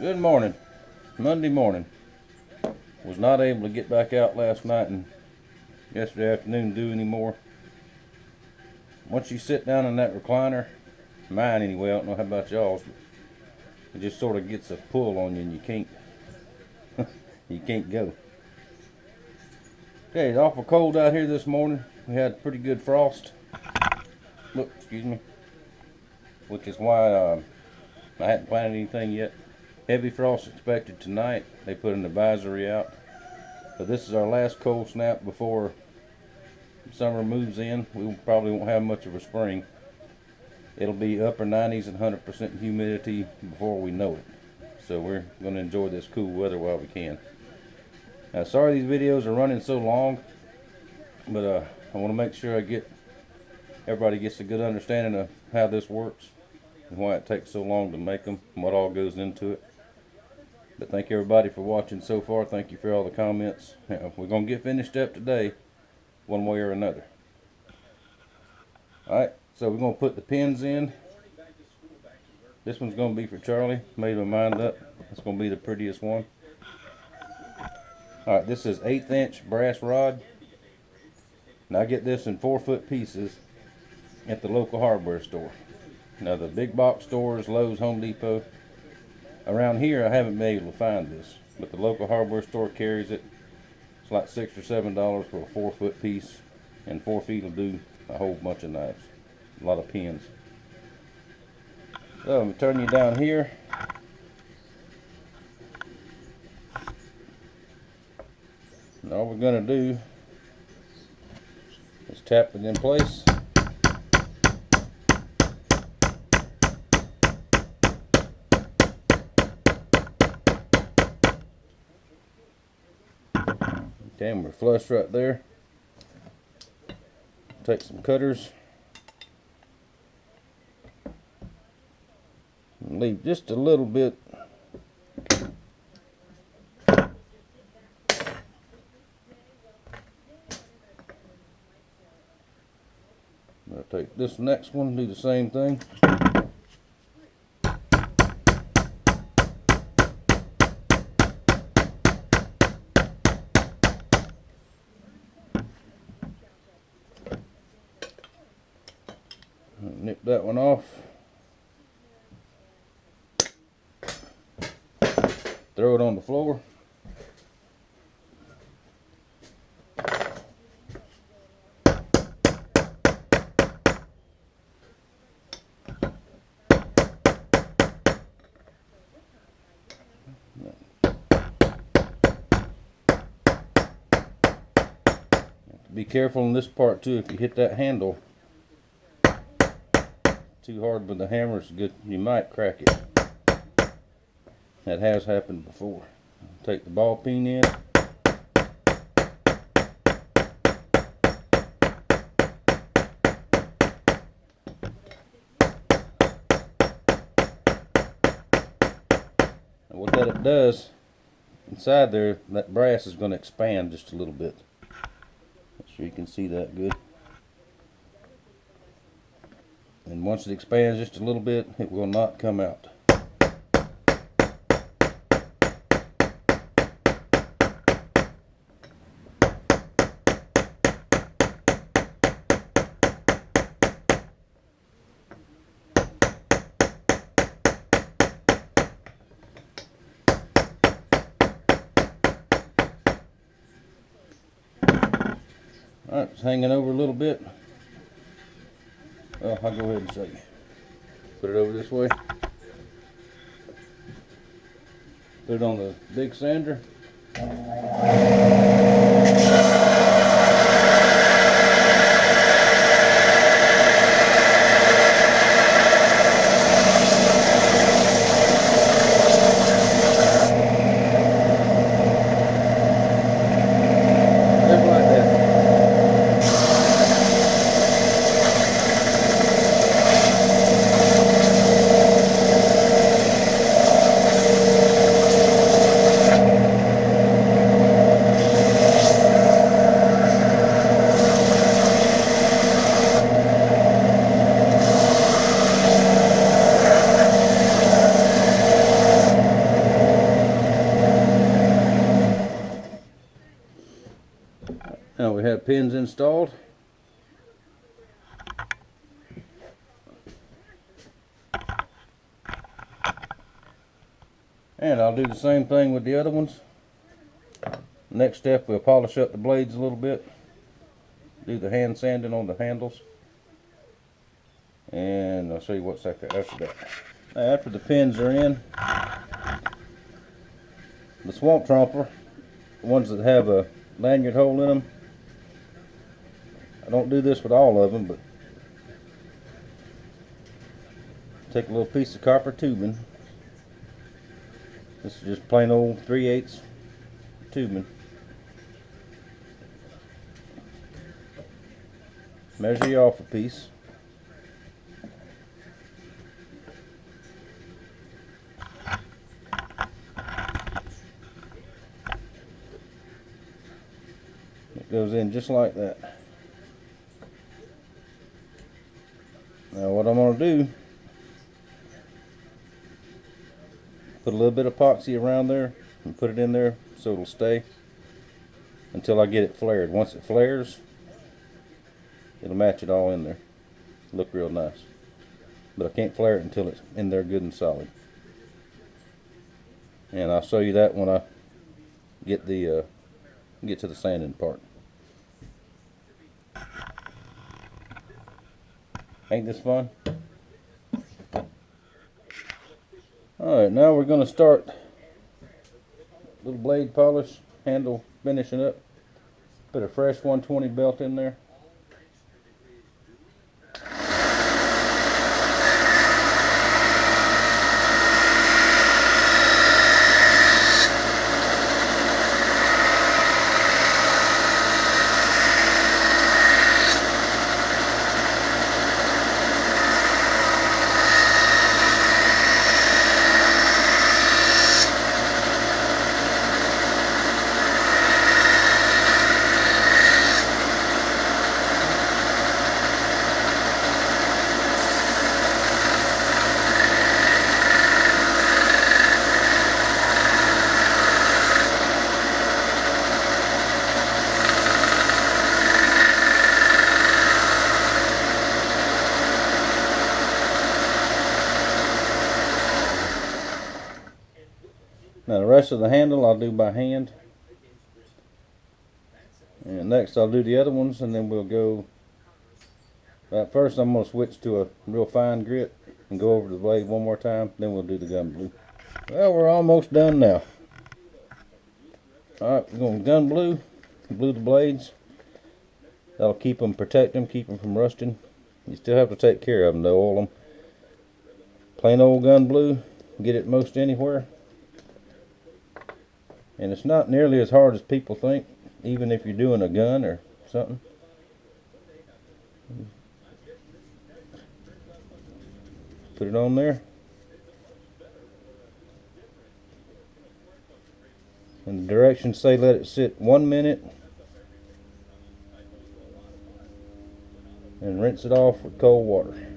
Good morning. Monday morning. Was not able to get back out last night and yesterday afternoon to do any more. Once you sit down in that recliner, mine anyway, I don't know how about y'all's, but it just sort of gets a pull on you and you can't go. Okay, it's awful cold out here this morning. We had pretty good frost. Look, excuse me. Which is why I hadn't planted anything yet. Heavy frost expected tonight. They put an advisory out. But this is our last cold snap before summer moves in. We probably won't have much of a spring. It'll be upper 90s and 100% humidity before we know it. So we're going to enjoy this cool weather while we can. Now, sorry these videos are running so long, but I want to make sure everybody gets a good understanding of how this works and why it takes so long to make them and what all goes into it. But thank everybody for watching so far. Thank you for all the comments. We're going to get finished up today one way or another. Alright, so we're going to put the pins in. This one's going to be for Charlie. Made my mind up. It's going to be the prettiest one. Alright, this is 1/8 inch brass rod. Now I get this in 4-foot pieces at the local hardware store. Now the big box stores, Lowe's, Home Depot, around here I haven't been able to find this, but the local hardware store carries it. It's like $6 or $7 for a 4-foot piece, and 4 feet will do a whole bunch of knives, a lot of pins. So I'm going to turn you down here. And all we're going to do is tap it in place. Okay, and we're flush right there. Take some cutters and leave just a little bit. I'll take this next one, do the same thing. Nip that one off. Throw it on the floor. Be careful in this part too. If you hit that handle too hard with the hammer, it's good, you might crack it. That has happened before. Take the ball peen in. And what that it does, inside there, that brass is going to expand just a little bit. Make sure you can see that good. And once it expands just a little bit, it will not come out. Alright, it's hanging over a little bit. Well, I'll go ahead and show you. Put it over this way. Put it on the big sander. got pins installed. And I'll do the same thing with the other ones. Next step, we'll polish up the blades a little bit. Do the hand sanding on the handles. And I'll show you what's after that. Now, after the pins are in, the swamp tromper, the ones that have a lanyard hole in them, I don't do this with all of them, but take a little piece of copper tubing. This is just plain old 3/8 tubing. Measure you off a piece. It goes in just like that. Now what I'm going to do, put a little bit of epoxy around there and put it in there so it'll stay until I get it flared. Once it flares, it'll match it all in there. Look real nice. But I can't flare it until it's in there good and solid. And I'll show you that when I get to the sanding part. Ain't this fun? Alright, now we're going to start little blade polish, handle finishing up. Put a fresh 120 belt in there. Now the rest of the handle I'll do by hand. And next I'll do the other ones, and then we'll go. First I'm going to switch to a real fine grit and go over the blade one more time. Then we'll do the gun blue. Well, we're almost done now. Alright, we're going gun blue. Blue the blades. That'll protect them, keep them from rusting. You still have to take care of them though, oil them. Plain old gun blue, get it most anywhere. And it's not nearly as hard as people think, even if you're doing a gun or something. Put it on there. And the directions say let it sit 1 minute. And rinse it off with cold water.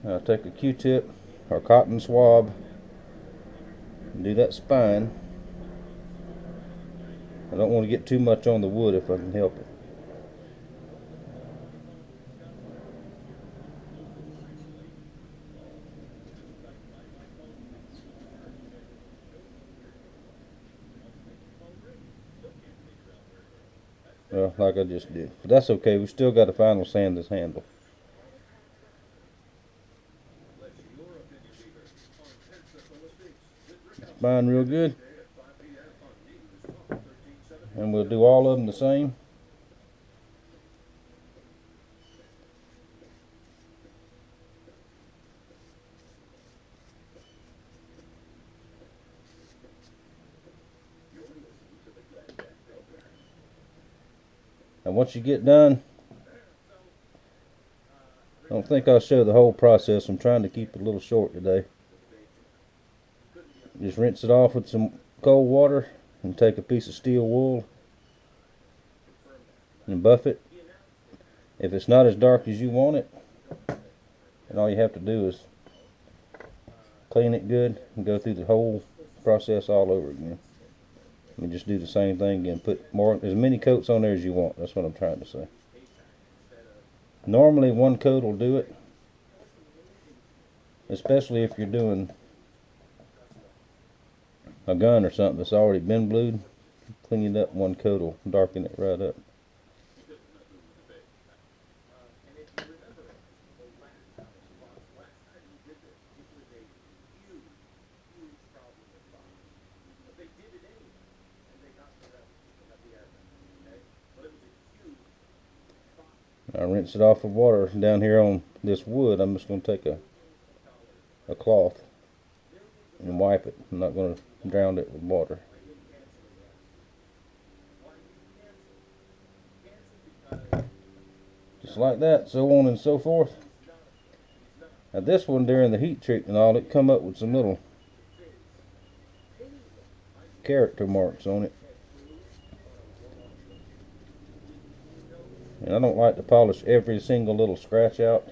Now take a Q-tip or cotton swab and do that spine. I don't want to get too much on the wood if I can help it. Well, like I just did. But that's okay, we still got to final sand this handle. Spine real good. And we'll do all of them the same. And once you get done, I don't think I'll show the whole process. I'm trying to keep it a little short today. Just rinse it off with some cold water and take a piece of steel wool and buff it. If it's not as dark as you want it, And all you have to do is clean it good and go through the whole process all over again. And just do the same thing again. Put as many coats on there as you want. That's what I'm trying to say. Normally one coat will do it, especially if you're doing a gun or something that's already been blued. Clean it up, one coat will darken it right up. I rinse it off with water. Down here on this wood, I'm just going to take a cloth and wipe it. I'm not going to drown it with water. Just like that, so on and so forth. Now this one, during the heat treatment and all, it come up with some little character marks on it. And I don't like to polish every single little scratch out,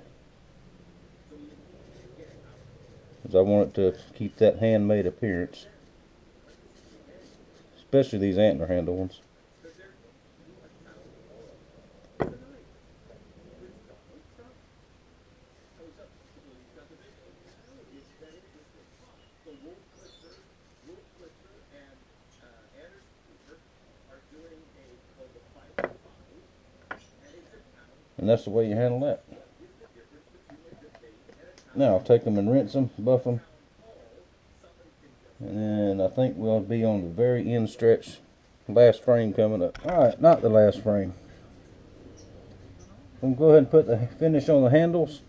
because I want it to keep that handmade appearance, especially these antler handle ones. And that's the way you handle that. Now I'll take them and rinse them, buff them, and then I think we'll be on the very end stretch. Last frame coming up. Alright, not the last frame. I'm going to go ahead and put the finish on the handles.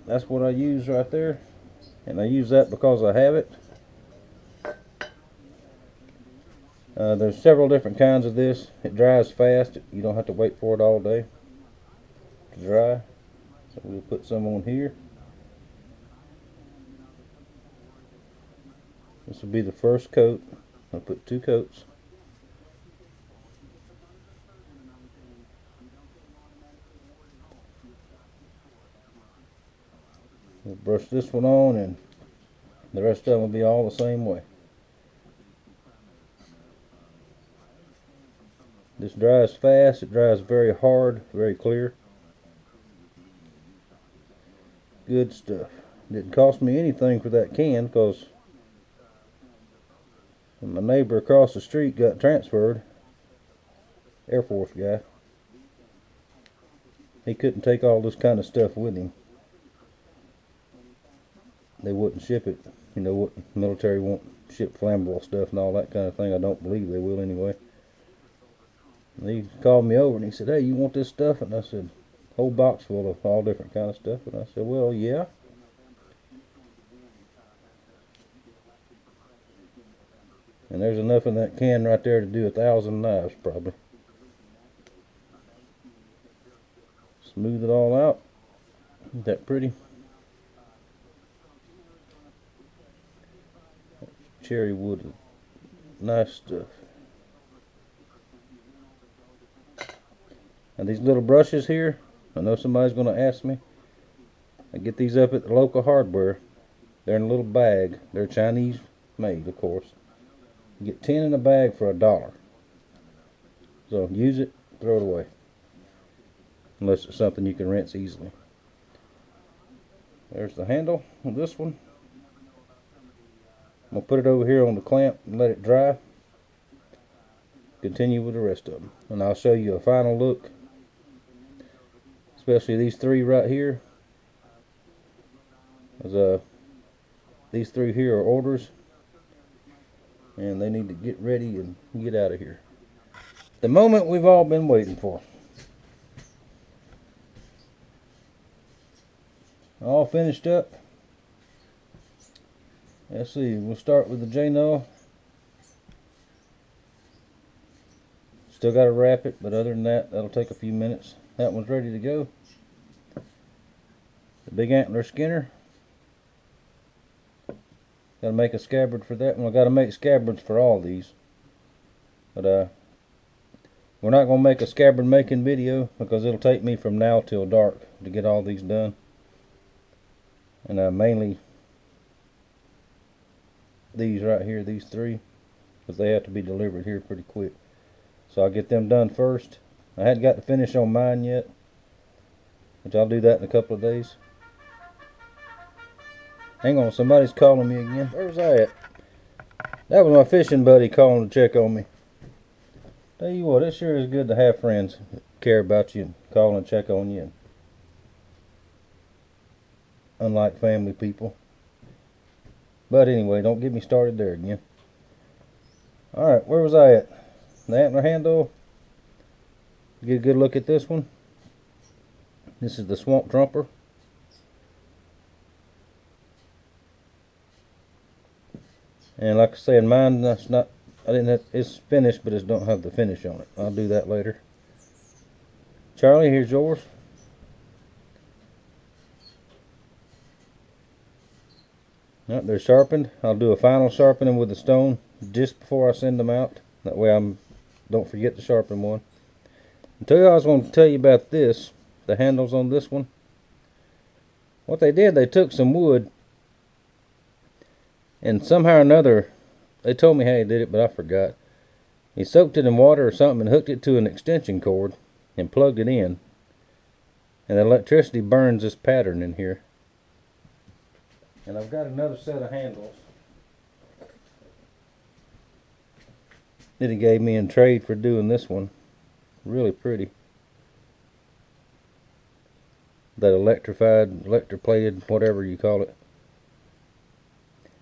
That's what I use right there, and I use that because I have it. There's several different kinds of this. It dries fast. You don't have to wait for it all day to dry. So we'll put some on here. This will be the first coat. I'll put 2 coats. We'll brush this one on, and the rest of them will be all the same way. This dries fast. It dries very hard, very clear. Good stuff. Didn't cost me anything for that can, because my neighbor across the street got transferred, Air Force guy. He couldn't take all this kind of stuff with him. They wouldn't ship it. You know what, military won't ship flammable stuff and all that kind of thing. I don't believe they will anyway. And he called me over and he said, "Hey, you want this stuff?" And I said, "Whole box full of all different kind of stuff." And I said, "Well, yeah." And there's enough in that can right there to do 1,000 knives probably. Smooth it all out. Isn't that pretty? Cherry wood, nice stuff. And these little brushes here, I know somebody's going to ask me. I get these up at the local hardware. They're in a little bag. They're Chinese made, of course. You get 10 in a bag for $1. So use it, throw it away. Unless it's something you can rinse easily. There's the handle of this one. I'm going to put it over here on the clamp and let it dry. Continue with the rest of them. And I'll show you a final look. Especially these 3 right here. As, these 3 here are orders. And they need to get ready and get out of here. The moment we've all been waiting for. All finished up. Let's see, we'll start with the J-null. Still got to wrap it, but other than that, that'll take a few minutes. That one's ready to go. The big antler skinner. Got to make a scabbard for that one. I got to make scabbards for all these. But we're not going to make a scabbard making video because it'll take me from now till dark to get all these done. And mainly these right here, these three, because they have to be delivered here pretty quick. So I'll get them done first. I hadn't got the finish on mine yet, which I'll do that in a couple of days. Hang on, somebody's calling me again. Where was I at? That was my fishing buddy calling to check on me. Tell you what, it sure is good to have friends that care about you and call and check on you. Unlike family people. But anyway, don't get me started there again. Alright, where was I at? The antler handle. Get a good look at this one. This is the swamp trumper. And like I said, mine, that's not, it's finished, but it don't have the finish on it. I'll do that later. Charlie, here's yours. Yep, they're sharpened. I'll do a final sharpening with the stone just before I send them out. That way don't forget to sharpen one. I was going to tell you about this, the handles on this one. What they did, they took some wood, and somehow or another, they told me how he did it, but I forgot. He soaked it in water or something and hooked it to an extension cord and plugged it in. And the electricity burns this pattern in here. And I've got another set of handles that he gave me in trade for doing this one. Really pretty. That electroplated, whatever you call it.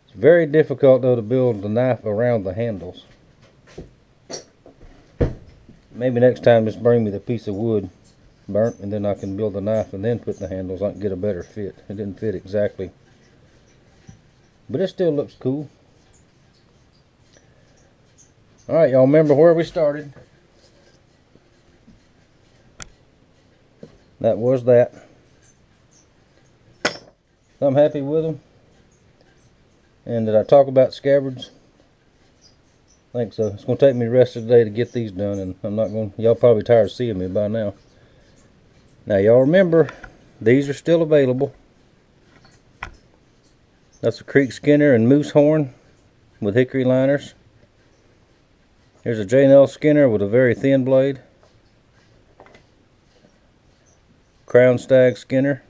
It's very difficult though to build the knife around the handles. Maybe next time just bring me the piece of wood burnt, and then I can build the knife and then put the handles. I can get a better fit. It didn't fit exactly, but it still looks cool. Alright, y'all remember where we started. That was that. I'm happy with them. And did I talk about scabbards? I think so. It's going to take me the rest of the day to get these done, and I'm not going to, y'all probably tired of seeing me by now. Now y'all remember, these are still available. That's a creek skinner and moose horn with hickory liners. Here's a J&L skinner with a very thin blade. Crown stag skinner.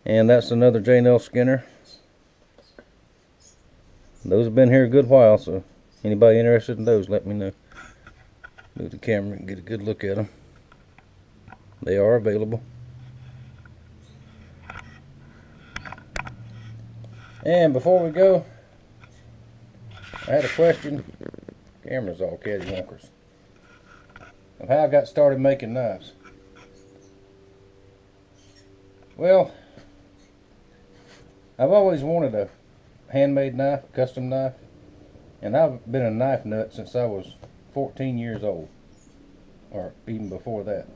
And that's another J&L skinner. Those have been here a good while, so anybody interested in those, let me know. Move the camera and get a good look at them. They are available. And before we go, I had a question. Camera's all cattywankers. Of how I got started making knives. Well, I've always wanted a handmade knife, a custom knife, and I've been a knife nut since I was 14 years old, or even before that.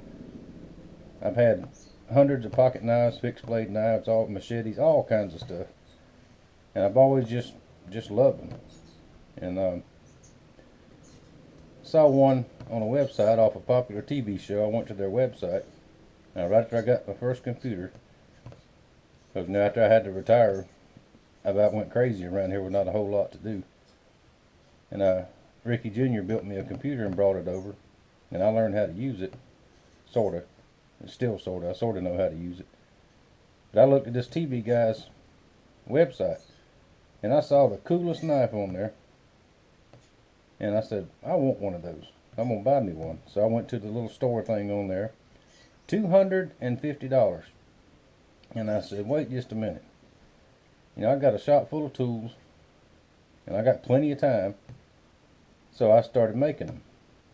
I've had hundreds of pocket knives, fixed blade knives, all machetes, all kinds of stuff, and I've always just loved them. And saw one on a website off a popular TV show. I went to their website right after I got my first computer, because after I had to retire, I about went crazy around here with not a whole lot to do. And Ricky Jr. built me a computer and brought it over, and I learned how to use it, sorta. It's still sorta. I sorta know how to use it. But I looked at this TV guy's website, and I saw the coolest knife on there, and I said, I want one of those. I'm gonna buy me one. So I went to the little store thing on there, $250. And I said, wait just a minute. You know, I got a shop full of tools, and I got plenty of time. So I started making them.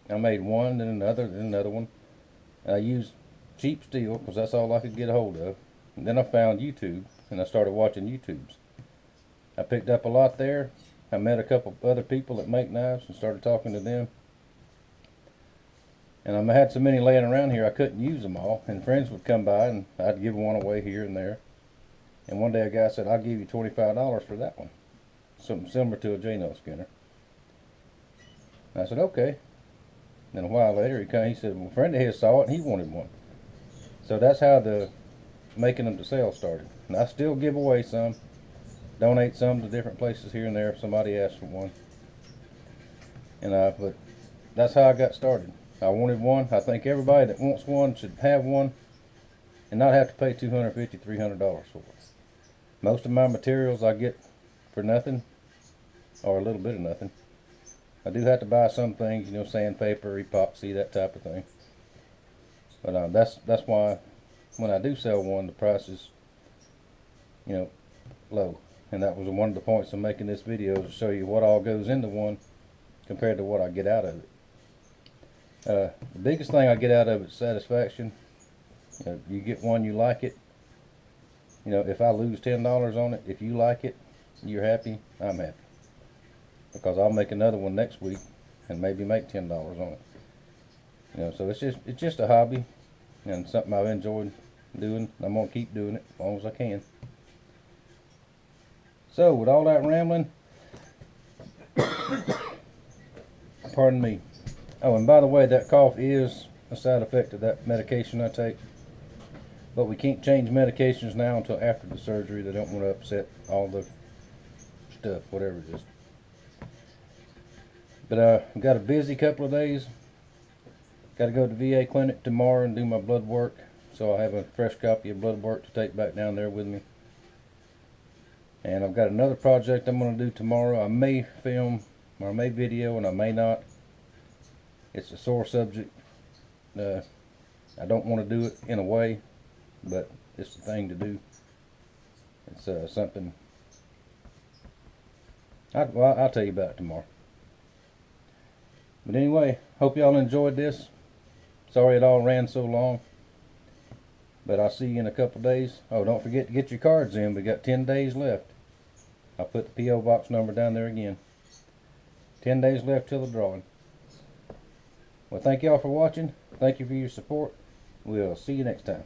I made one, then another one. And I used cheap steel, because that's all I could get a hold of. And then I found YouTube, and I started watching YouTubes. I picked up a lot there. I met a couple other people that make knives and started talking to them. And I had so many laying around here I couldn't use them all. And friends would come by and I'd give one away here and there. And one day a guy said, I'll give you $25 for that one. Something similar to a J&L skinner. And I said, okay. Then a while later he said, well, a friend of his saw it and he wanted one. So that's how the making them to sell started. And I still give away some, donate some to different places here and there if somebody asks for one. And but that's how I got started. I wanted one. I think everybody that wants one should have one and not have to pay $250, $300 for it. Most of my materials I get for nothing, or a little bit of nothing. I do have to buy some things, you know, sandpaper, epoxy, that type of thing. But that's why when I do sell one, the price is, you know, low. And that was one of the points of making this video, to show you what all goes into one compared to what I get out of it. The biggest thing I get out of it is satisfaction. You know, you get one, you like it. You know, if I lose $10 on it, if you like it, you're happy, I'm happy. Because I'll make another one next week and maybe make $10 on it. You know, so it's just a hobby and something I've enjoyed doing. I'm gonna keep doing it as long as I can. So with all that rambling, pardon me. Oh, and by the way, that cough is a side effect of that medication I take. But we can't change medications now until after the surgery. They don't want to upset all the stuff, whatever it is. But I've got a busy couple of days. Got to go to the VA clinic tomorrow and do my blood work. So I'll have a fresh copy of blood work to take back down there with me. And I've got another project I'm going to do tomorrow. I may film or I may video and I may not. It's a sore subject. I don't want to do it in a way, but it's the thing to do. It's something. I'll tell you about it tomorrow. But anyway, hope y'all enjoyed this. Sorry it all ran so long. But I'll see you in a couple days. Oh, don't forget to get your cards in. We got 10 days left. I'll put the P.O. box number down there again. 10 days left till the drawing. Well, thank y'all for watching. Thank you for your support. We'll see you next time.